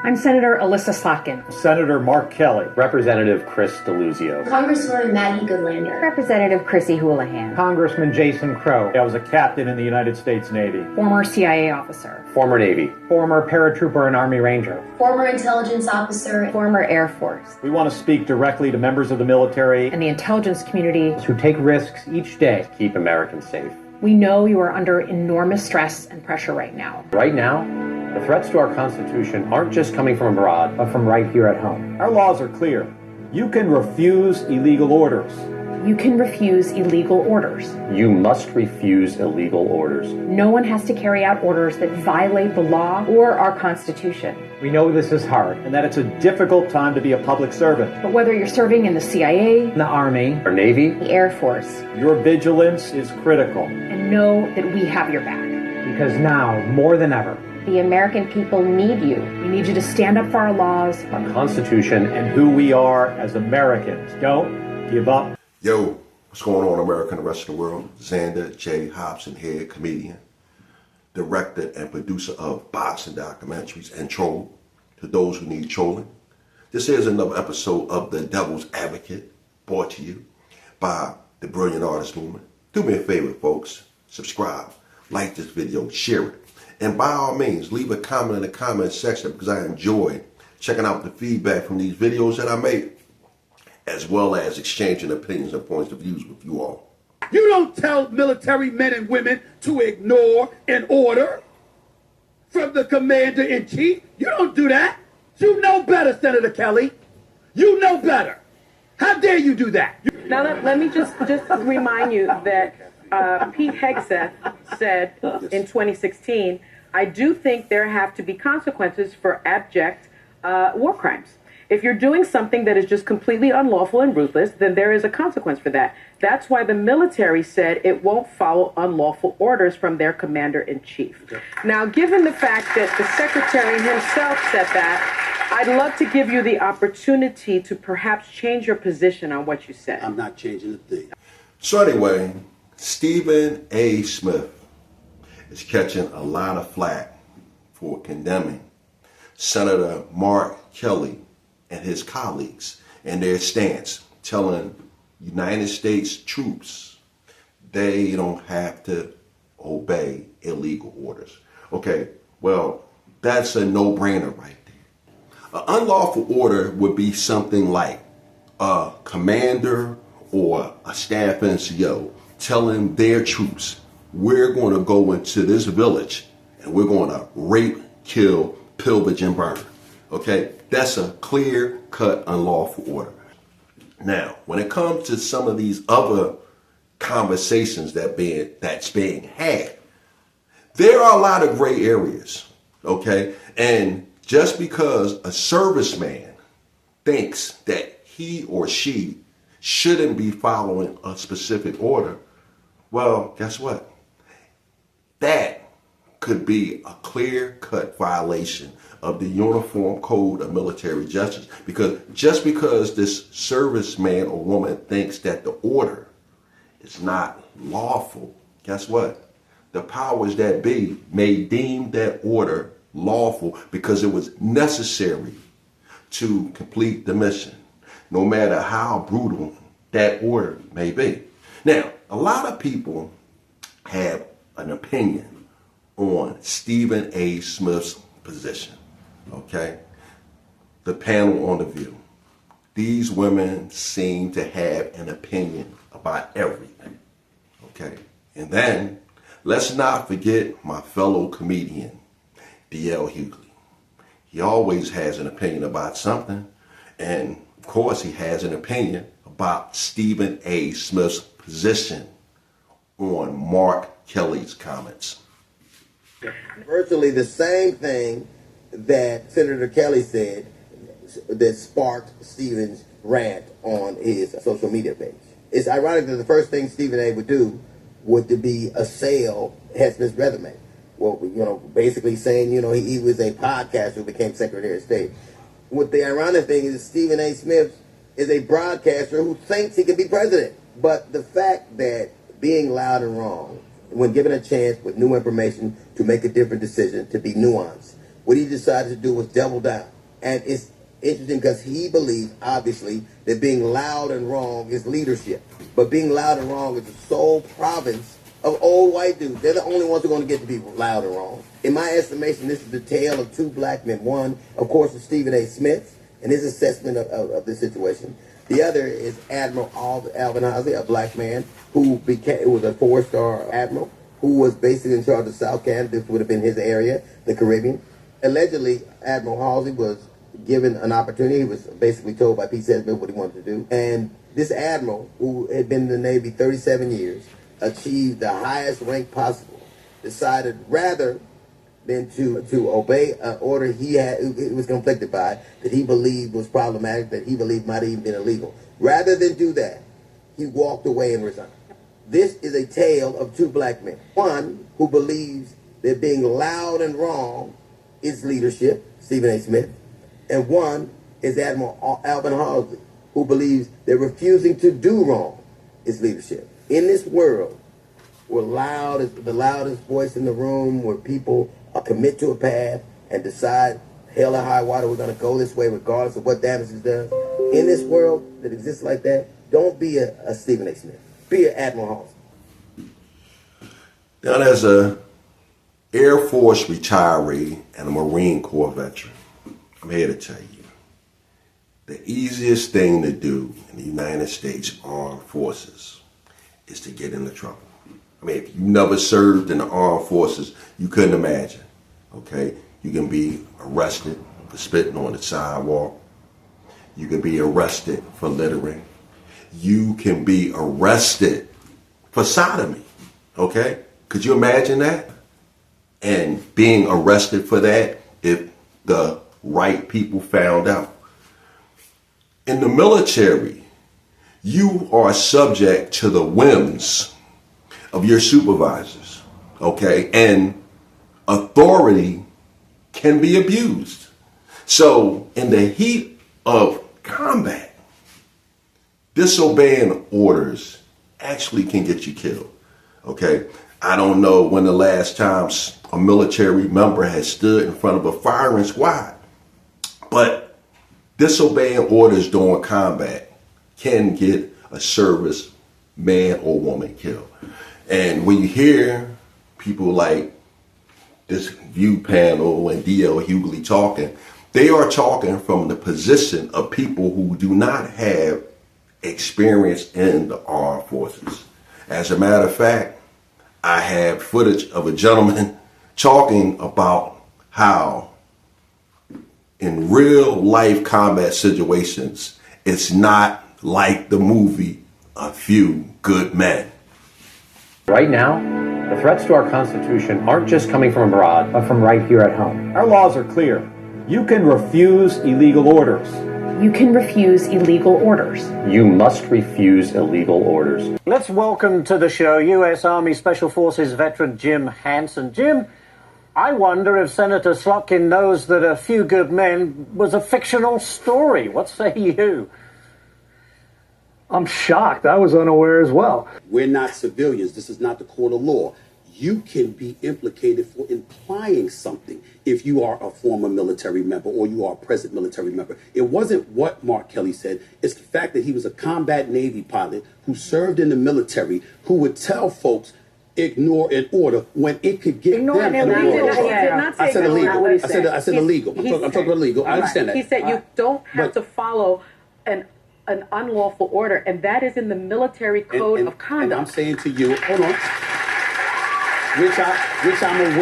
I'm Senator Alyssa Slotkin. Senator Mark Kelly. Representative Chris DeLuzio. Congresswoman Maggie Goodlander. Representative Chrissy Houlihan. Congressman Jason Crow. I was a captain in the United States Navy. Former CIA officer. Former Navy. Former paratrooper and Army Ranger. Former intelligence officer. Former Air Force. We want to speak directly to members of the military and the intelligence community who take risks each day to keep Americans safe. We know you are under enormous stress and pressure right now. Right now, the threats to our Constitution aren't just coming from abroad, but from right here at home. Our laws are clear. You can refuse illegal orders. You can refuse illegal orders. You must refuse illegal orders. No one has to carry out orders that violate the law or our Constitution. We know this is hard and that it's a difficult time to be a public servant. But whether you're serving in the CIA, the Army, or Navy, the Air Force, your vigilance is critical. And know that we have your back. Because now, more than ever, the American people need you. We need you to stand up for our laws, our Constitution, and who we are as Americans. Don't give up. Yo, what's going on, America and the rest of the world? Xander J. Hobson here, comedian, director and producer of boxing documentaries and Troll, to those who need trolling. This is another episode of The Devil's Advocate, brought to you by the Brilliant Artist Movement. Do me a favor, folks. Subscribe, like this video, share it. And by all means, leave a comment in the comment section because I enjoy checking out the feedback from these videos that I make, as well as exchanging opinions and points of views with you all. You don't tell military men and women to ignore an order from the commander-in-chief. You don't do that. You know better, Senator Kelly. You know better. How dare you do that? Now, let me just remind you that Pete Hegseth said in 2016, I do think there have to be consequences for abject war crimes. If you're doing something that is just completely unlawful and ruthless, then there is a consequence for that. That's why the military said it won't follow unlawful orders from their commander-in-chief. Okay. Now, given the fact that the secretary himself said that, I'd love to give you the opportunity to perhaps change your position on what you said. I'm not changing a thing. So anyway, Stephen A. Smith is catching a lot of flack for condemning Senator Mark Kelly and his colleagues and their stance, telling United States troops they don't have to obey illegal orders. Okay, well, that's a no-brainer right there. An unlawful order would be something like a commander or a staff NCO telling their troops, we're going to go into this village and we're going to rape, kill, pillage, and burn. Okay, that's a clear-cut unlawful order. Now, when it comes to some of these other conversations that's being had, there are a lot of gray areas. Okay, and just because a serviceman thinks that he or she shouldn't be following a specific order, well, guess what? That could be a clear-cut violation of the Uniform Code of Military Justice. Because just because this serviceman or woman thinks that the order is not lawful, guess what? The powers that be may deem that order lawful because it was necessary to complete the mission, no matter how brutal that order may be. Now, a lot of people have an opinion on Stephen A. Smith's position. Okay, the panel on The View. These women seem to have an opinion about everything. Okay, and then let's not forget my fellow comedian, D.L. Hughley. He always has an opinion about something, and of course he has an opinion about Stephen A. Smith's position on Mark Kelly's comments. Virtually the same thing that Senator Kelly said that sparked Stephen's rant on his social media page. It's ironic that the first thing Stephen A. would do would to be assail Smith's resume. Well, basically saying, he was a podcaster who became Secretary of State. What the ironic thing is Stephen A. Smith is a broadcaster who thinks he can be president. But the fact that being loud and wrong, when given a chance with new information to make a different decision, to be nuanced, what he decided to do was double down. And it's interesting because he believes, obviously, that being loud and wrong is leadership. But being loud and wrong is the sole province of old white dudes. They're the only ones who are going to get to be loud and wrong. In my estimation, this is the tale of two black men. One, of course, is Stephen A. Smith and his assessment of the situation. The other is Admiral Alvin Hosley, a black man who was a 4-star admiral, who was basically in charge of South Canada. This would have been his area, the Caribbean. Allegedly, Admiral Halsey was given an opportunity. He was basically told by Pete Smith what he wanted to do. And this admiral, who had been in the Navy 37 years, achieved the highest rank possible, decided rather than to obey an order he was conflicted by, that he believed was problematic, that he believed might have even been illegal. Rather than do that, he walked away and resigned. This is a tale of two black men. One who believes that being loud and wrong is leadership, Stephen A. Smith, and one is Admiral Alvin Halsey, who believes that refusing to do wrong is leadership. In this world, where loud is the loudest voice in the room, where people commit to a path and decide, hell or high water, we're going to go this way regardless of what damage it does. In this world that exists like that, don't be a Stephen A. Smith. Be an Admiral Halsey. Now, as a Air Force retiree and a Marine Corps veteran, I'm here to tell you, the easiest thing to do in the United States Armed Forces is to get into trouble. I mean, if you never served in the armed forces, you couldn't imagine, okay? You can be arrested for spitting on the sidewalk. You can be arrested for littering. You can be arrested for sodomy, okay? Could you imagine that? And being arrested for that if the right people found out. In the military, you are subject to the whims of your supervisors, okay? And authority can be abused. So in the heat of combat, disobeying orders actually can get you killed, okay? I don't know when the last time a military member has stood in front of a firing squad, but disobeying orders during combat can get a service man or woman killed. And when you hear people like this View panel and D.L. Hughley talking, they are talking from the position of people who do not have experience in the armed forces. As a matter of fact, I have footage of a gentleman talking about how in real life combat situations, it's not like the movie A Few Good Men. Right now, the threats to our Constitution aren't just coming from abroad, but from right here at home. Our laws are clear. You can refuse illegal orders. You can refuse illegal orders. You must refuse illegal orders. Let's welcome to the show U.S. Army Special Forces veteran Jim Hansen. Jim, I wonder if Senator Slotkin knows that A Few Good Men was a fictional story. What say you? I'm shocked. I was unaware as well. We're not civilians. This is not the court of law. You can be implicated for implying something if you are a former military member or you are a present military member. It wasn't what Mark Kelly said. It's the fact that he was a combat Navy pilot who served in the military, who would tell folks, ignore an order when it could get Ignore them. an order. I said illegal. I said illegal. I'm talking about illegal. I understand that. He said you don't have to follow an unlawful order, and that is in the military code of conduct. And I'm saying to you, hold on, which I'm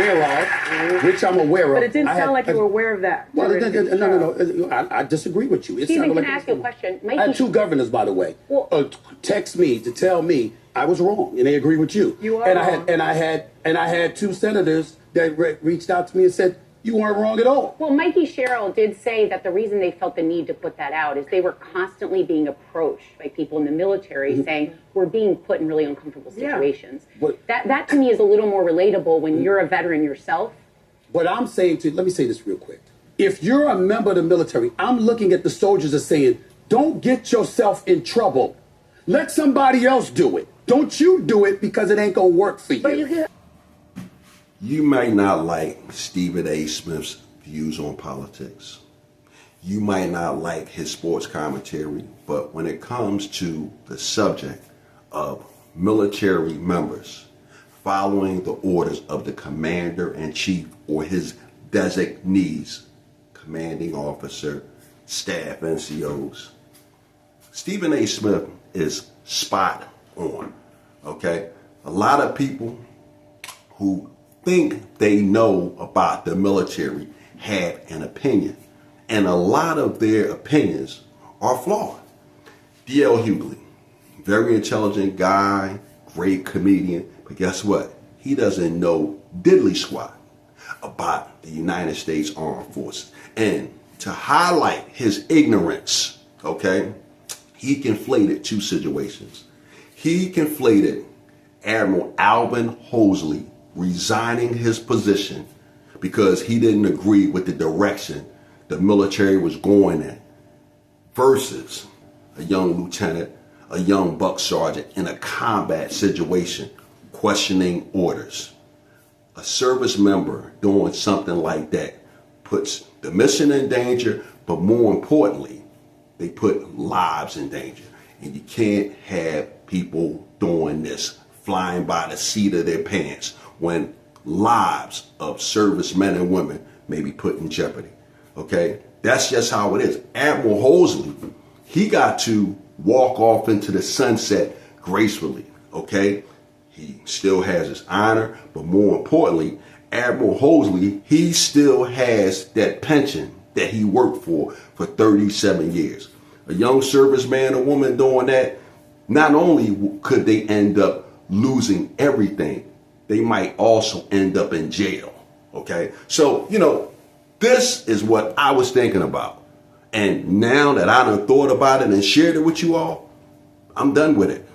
aware of. But it didn't sound like you were aware of that. Well, no. I disagree with you. Stephen, can I ask you a question? I had two governors, by the way, text me to tell me I was wrong, and they agree with you. You are wrong. I had two senators that reached out to me and said, you weren't wrong at all. Well, Mikey Sherrill did say that the reason they felt the need to put that out is they were constantly being approached by people in the military saying, we're being put in really uncomfortable situations. But that to me is a little more relatable when you're a veteran yourself. But I'm saying let me say this real quick. If you're a member of the military, I'm looking at the soldiers as saying, don't get yourself in trouble. Let somebody else do it. Don't you do it because it ain't going to work for you. You might not like Stephen A. Smith's views on politics. You might not like his sports commentary, but when it comes to the subject of military members following the orders of the commander-in-chief or his designees, commanding officer, staff, NCOs, Stephen A. Smith is spot on, okay? A lot of people who think they know about the military have an opinion, and a lot of their opinions are flawed. D.L. Hughley, very intelligent guy, great comedian, but guess what? He doesn't know diddly squat about the United States Armed Forces. And to highlight his ignorance, okay, he conflated two situations. He conflated Admiral Alvin Hoseley resigning his position because he didn't agree with the direction the military was going in versus a young lieutenant, a young buck sergeant in a combat situation questioning orders. A service member doing something like that puts the mission in danger, but more importantly, they put lives in danger. And you can't have people doing this, flying by the seat of their pants, when lives of servicemen and women may be put in jeopardy. Okay? That's just how it is. Admiral Hoseley, he got to walk off into the sunset gracefully. Okay? He still has his honor, but more importantly, Admiral Hoseley, he still has that pension that he worked for 37 years. A young serviceman or woman doing that, not only could they end up losing everything, they might also end up in jail. Okay? So, this is what I was thinking about. And now that I done thought about it and shared it with you all, I'm done with it.